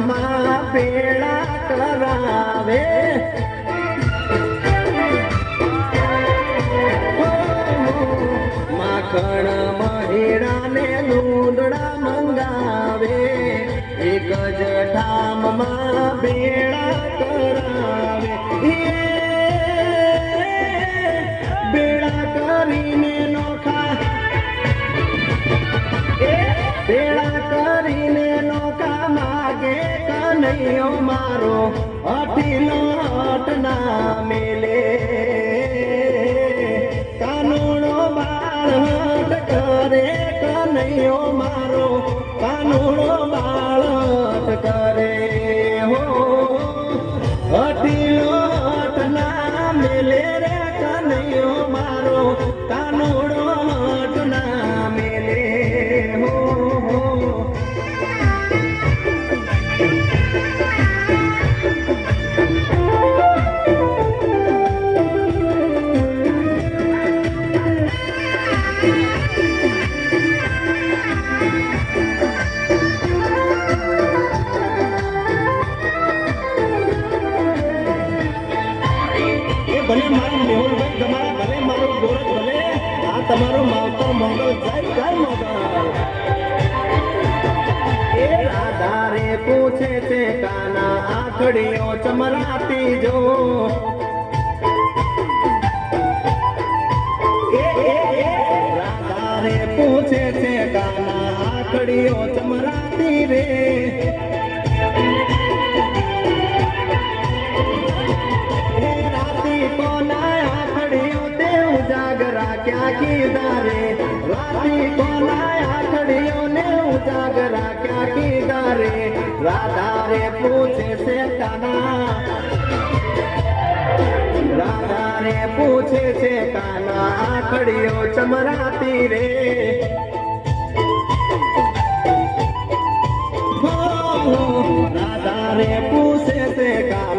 ધામમાં પેડા કરાવે માખણ મહેડાને લૂંદડા મંગાવે એક જ ઠામમાં બેડા કરાવે બેડા કરીને નોખા બેડા કરીને નોખા માગે કનૈયો મારો અઠીનો અટ ના મેલે કાનુડો બાળ હટ કરે કનૈયો મારો કાનુડો બાળ હટ કરે હો અઠીનો અટ ના મેલે રે કનૈયો મારો કાનુડો હટ ના મેલે હો ભલે મારું મેહુલભાઈ તમારા ભલે મારું ગોરખ ભલે આ તમારો માવતર મંગળ જાય જાય મંગળ એ રાધા રે પૂછે છે કાના આખડીઓ ચમરાતી જો રાધા રે પૂછે છે કાના આખડીઓ ચમરાતી રે क्या कीदा रे राती कोना खड़ियों ने उजागरा क्या कीदा रे राधा रे पूछे से काना राधा रे पूछे से काना खड़ियों चमराती रे राधा रे पूछे से काना